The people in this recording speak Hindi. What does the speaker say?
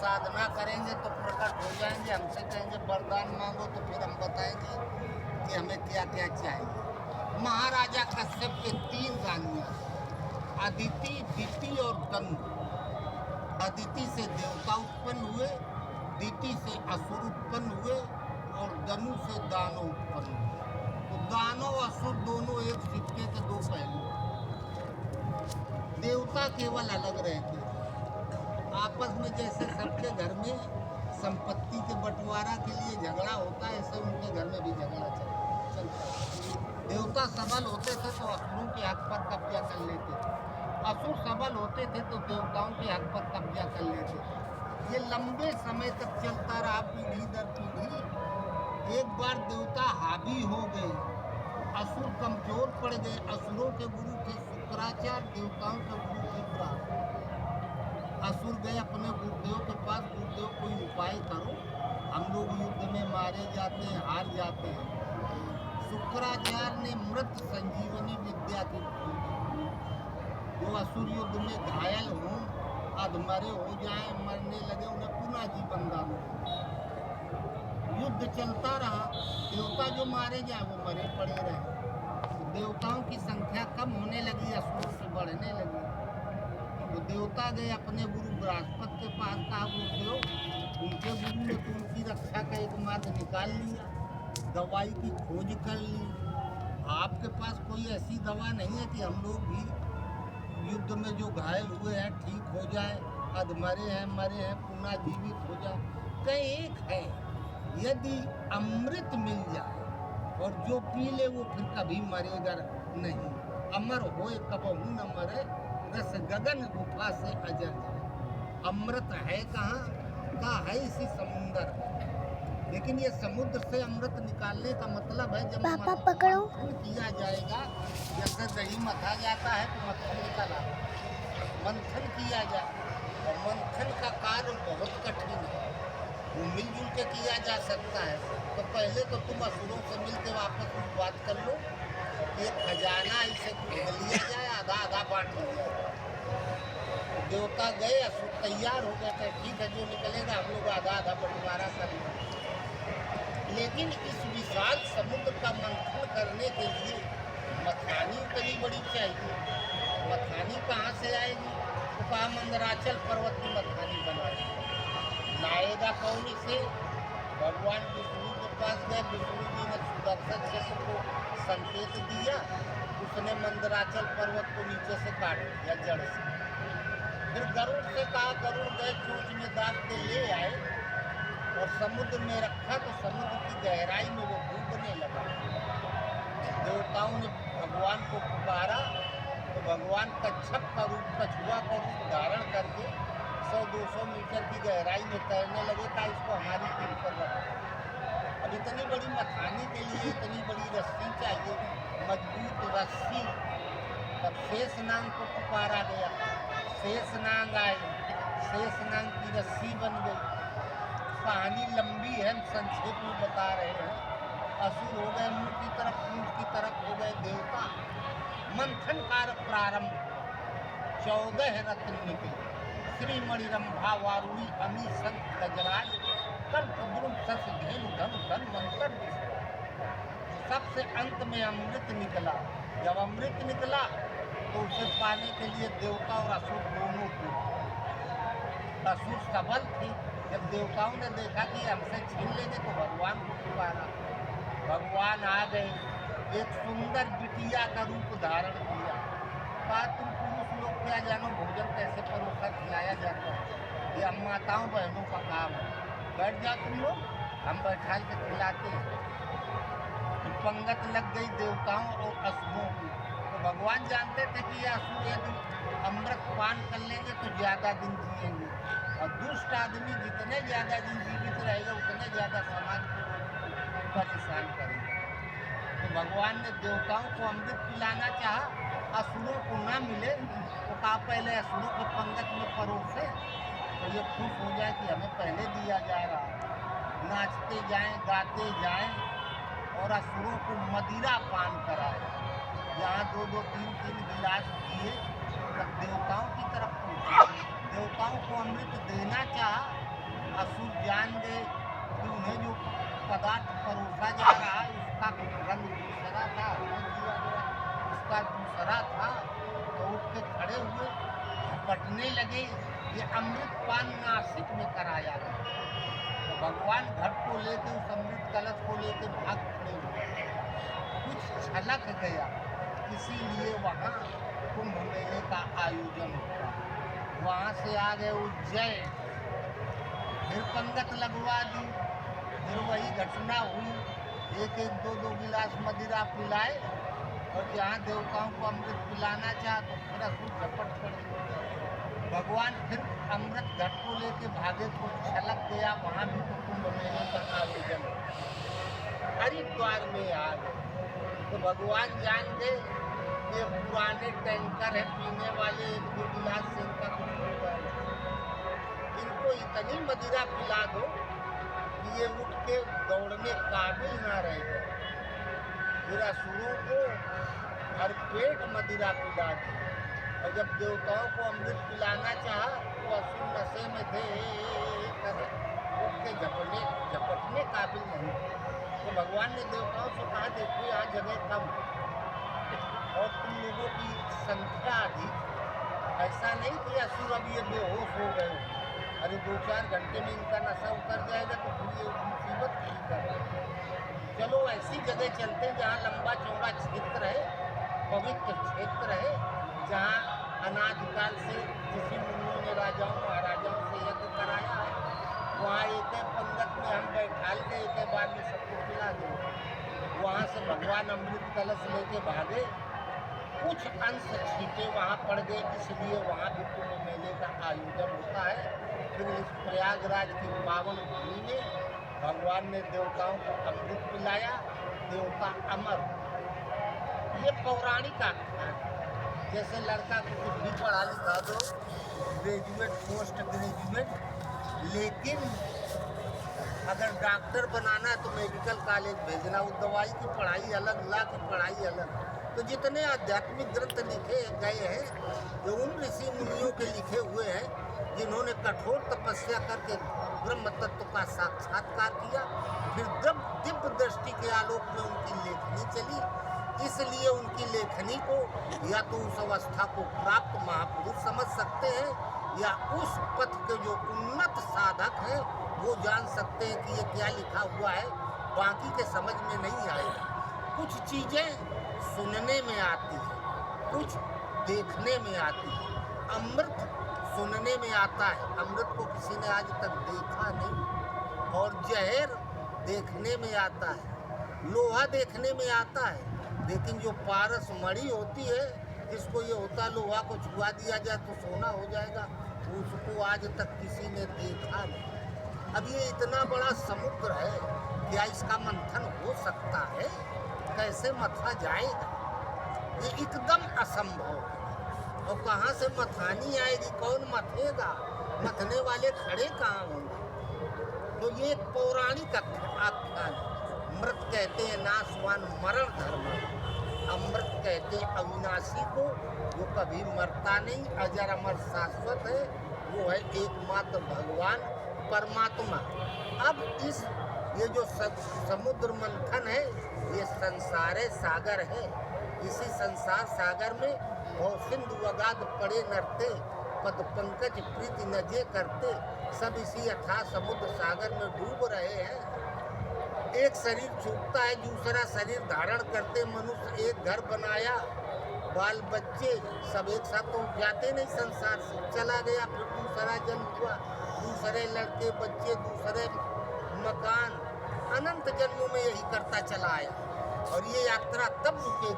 साधना करेंगे तो प्रकट हो जाएंगे। हमसे कहेंगे वरदान मांगो तो फिर हम बताएंगे कि हमें क्या क्या चाहिए। महाराजा कश्यप के 3 रानियां, अदिति, दिति और तनु। अदिति से देवता उत्पन्न हुए, दिति से असुर उत्पन्न हुए और दनु से दानव उत्पन्न हुए। तो दानव असुर दोनों एक सिक्के के 2 पहलू। देवता केवल अलग रहते, आपस में जैसे सबके घर में संपत्ति के बंटवारा के लिए झगड़ा होता है, ऐसे उनके घर में भी झगड़ा चलता है। देवता सबल होते थे तो असुरों के हक पर कब्जा कर लेते थे, असुर सबल होते थे तो देवताओं के हक पर कब्जा कर लेते थे। ये लंबे समय तक चलता रहा, पीढ़ी दर पीढ़ी। एक बार देवता हावी हो गए, असुर कमजोर पड़ गए। असुरों के गुरु थे शुक्राचार्य, देवताओं के गुरु थे ब्रह्मा। असुर गए अपने गुरुदेव के पास, गुरुदेव कोई उपाय करो, हम लोग युद्ध में मारे जाते हैं, हार जाते हैं। शुक्राचार्य ने मृत संजीवनी विद्या की खोज। जो असुर युद्ध में घायल हों, अधमरे हो जाएं, मरने लगे, उन्हें पुनः जीवन दान। युद्ध चलता रहा, देवता जो मारे जाए वो मरे पड़े रहे। देवताओं की संख्या कम होने लगी, असुरों से बढ़ने लगी। तो देवता गए अपने गुरु बृहस्पति के पास, कहा गुरुदेव, उनके गुरु ने तो उनकी रक्षा का एक मार्ग निकाल लिया, दवाई की खोज कर ली, आपके पास कोई ऐसी दवा नहीं है कि हम लोग भी युद्ध में जो घायल हुए हैं ठीक हो जाए, अधमरे हैं, मरे हैं, पुनः जीवित हो जाए। कहीं एक है, यदि अमृत मिल जाए और जो पी ले वो फिर कभी मरेगा नहीं, अमर होए कबहू न मरे, रस गगन गुफा से अजर जाए। अमृत है कहाँ का है इसी समुंदर। लेकिन ये समुद्र से अमृत निकालने का मतलब है जब मंथन किया जाएगा, जैसे दही मथा जाता है तो मक्खन निकल आता है, मंथन किया जाए। और मंथन का कार्य बहुत कठिन है, वो मिलजुल के किया जा सकता है। तो पहले तो तुम असुरों से मिलकर वापस बात कर लो, एक खजाना इसे खोद लिया जाए, आधा आधा बांट लिया जाए। देवता गए, असुर तैयार हो गए थे, ठीक है जो निकलेगा हम लोग आधा आधा बंटवारा कर लेंगे। लेकिन इस विशाल समुद्र का मंथन करने के लिए मथानी उतनी बड़ी चाहिए। मथानी कहाँ से आएगी? तो कहा मंदराचल पर्वत की मथानी बनाएगी। लाएगा कौन इसे? भगवान विष्णु के पास गए, विष्णु जी ने सुदर्शन चक्र को संकेत दिया, उसने मंदराचल पर्वत को नीचे से काट दिया जड़ से। फिर गरुड़ से कहा, गरुड़ गए चोंच में दाब के ले आए और समुद्र में रखा, तो समुद्र की गहराई में वो डूबने लगा। देवताओं ने भगवान को पुकारा तो भगवान कच्छप का रूप, कछुआ का रूप धारण करके 100-200 मीटर की गहराई में तैरने लगे। था इसको हमारी टीम पर रखा। अब इतनी बड़ी मथानी के लिए इतनी बड़ी रस्सी चाहिए, मजबूत रस्सी। तब शेषनाग को पुकारा गया, शेषनाग आए, शेषनाग की रस्सी बन गई। कहानी लंबी है, संक्षेप में बता रहे हैं। असुर हो गए मुंह की तरफ, पूंछ की तरफ हो गए देवता। मंथन कार्य प्रारंभ। 14 रत्न निकले, श्री मणिरंभा, वारुणी, अमी, संत, गजराज, कंठ, द्रुम, सस, धेनु, धन, धन, मंत्र। सबसे अंत में अमृत निकला। जब अमृत निकला तो उसे पाने के लिए देवता और असुर दोनों को, असुर सबल थे। जब देवताओं ने देखा कि हमसे छीन लेंगे तो भगवान को पुकारा, भगवान आ गए, एक सुंदर बिटिया का रूप धारण किया। कहा तुम पुरुष लोग क्या जानो भोजन कैसे परोसा खिलाया जाता है, ये हम माताओं बहनों का काम है, बैठ जाओ तुम लोग, हम बैठा के खिलाते हैं। तो पंगत लग गई देवताओं और असुरों की। तो भगवान जानते थे कि ये असुर यदि अमृत पान कर लेंगे तो ज़्यादा दिन जिएंगे, और दुष्ट आदमी जितने ज़्यादा दिन जीवित रहेगा उतने ज़्यादा समाज को परेशान करेगा। तो भगवान ने देवताओं को अमृत पिलाना चाहा, असुरों को ना मिले तो कहा पहले असुरों को पंगत में परोसे तो ये खुश हो जाए कि हमें पहले दिया जा रहा है। नाचते जाएं, गाते जाएं और असुरों को मदिरा पान कराए। जहाँ 2-2, 3-3 गिलास पिए तब देवताओं की तरफ पहुँचे। देवताओं को अमृत देना चाहा असुर जान गए कि उन्हें जो पदार्थ परोसा जा रहा है उसका रंग दूसरा था, उसका दूसरा था। तो उठ के खड़े हुए, झपटने लगे। ये अमृत पान नासिक में कराया गया। तो भगवान घट को लेके, उस अमृत कलश को लेके भाग खड़े हुए। कुछ छलक गया, इसीलिए वहाँ कुंभ मेले का आयोजन होता है। वहाँ से आ गए उज्जैन, फिर पंगत लगवा दी। फिर वही घटना हुई, एक एक दो दो गिलास मदिरा पिलाए, और जहाँ देवताओं को अमृत पिलाना चाहा तो फिर असुर झपट पड़े। भगवान फिर अमृत घट को लेके भागे, तो छलक गया। वहाँ भी तो कुंभ मेले का आयोजन हरिद्वार में आ गए। तो भगवान जान गए ये पुराने टैंकर है पीने वाले, एक दो गिलास से इनका कुछ होगा, इनको इतनी मदिरा पिला दो कि ये उठ के दौड़ने काबिल ना रहे। फिर असुरों को हर पेट मदिरा पिला दी। और जब देवताओं को अमृत पिलाना चाहा तो असुर नशे में थे, उठ के झपटने काबिल नहीं। तो भगवान ने देवताओं से कहा, देखो यहाँ जगह कम और तुम लोगों की संख्या अधिक। ऐसा नहीं कि असुर अब ये बेहोश हो गए, अरे 2-4 घंटे में इनका नशा उतर जाएगा तो फिर ये मुसीबत नहीं कर। चलो ऐसी जगह चलते हैं जहाँ लंबा चौड़ा क्षेत्र है, पवित्र क्षेत्र है, जहाँ अनादिकाल से ऋषि मुनियों ने राजाओं महाराजाओं से यज्ञ कराया है। वहाँ एक पंगत में हम बैठाल के एक बार में सबको पिला दें। वहाँ से भगवान अमृत कलश लेके भागे, कुछ अंश छींटे वहाँ पड़ गए, इसलिए वहाँ भी कुंभ मेले का आयोजन होता है। फिर इस प्रयागराज की पावन भूमि में भगवान ने देवताओं को अमृत पिलाया, देवता अमर। ये पौराणिक आख्यान है। जैसे लड़का को कुछ भी पढ़ा लिखा दो, ग्रेजुएट पोस्ट ग्रेजुएट, लेकिन अगर डॉक्टर बनाना है तो मेडिकल कॉलेज भेजना, वो दवाई की पढ़ाई अलग, ला की पढ़ाई अलग। तो जितने आध्यात्मिक ग्रंथ लिखे गए हैं जो उन ऋषि मुनियों के लिखे हुए हैं जिन्होंने कठोर तपस्या करके ब्रह्म तत्व का साक्षात्कार किया, फिर दिव्य दृष्टि के आलोक में उनकी लेखनी चली, इसलिए उनकी लेखनी को या तो उस अवस्था को प्राप्त महापुरुष समझ सकते हैं, या उस पथ के जो उन्नत साधक हैं वो जान सकते हैं कि ये क्या लिखा हुआ है। बाकी के समझ में नहीं आएगा। कुछ चीज़ें सुनने में आती है, कुछ देखने में आती है। अमृत सुनने में आता है, अमृत को किसी ने आज तक देखा नहीं। और जहर देखने में आता है, लोहा देखने में आता है, लेकिन जो पारस मणि होती है, इसको ये होता लोहा को छुआ दिया जाए तो सोना हो जाएगा, उसको आज तक किसी ने देखा नहीं। अब ये इतना बड़ा समुद्र है, क्या इसका मंथन हो सकता है? कैसे मथा जाएगा? ये एकदम असंभव है। और कहाँ से मथानी आएगी? कौन मथेगा? मथने वाले खड़े कहाँ होंगे? तो ये एक पौराणिक आख्यान है। मृत कहते हैं नाशवान मरण धर्म, अमृत कहते हैं अविनाशी को, जो कभी मरता नहीं, अजर अमर शाश्वत है, वो है एकमात्र भगवान परमात्मा। अब ये जो समुद्र मंथन है, ये संसारे सागर है। इसी संसार सागर में भव सिंधु अगाध पड़े नरते, पद पंकज प्रीति नजे करते, सब इसी अथाह समुद्र सागर में डूब रहे हैं। एक शरीर छूटता है, दूसरा शरीर धारण करते, मनुष्य एक घर बनाया, बाल बच्चे सब एक साथ तो जाते नहीं, संसार से चला गया, फिर दूसरा जन्म हुआ, दूसरे लड़के बच्चे, दूसरे मकान, अनंत जन्मों में यही करता चला आया। और ये यात्रा तब रुकेगी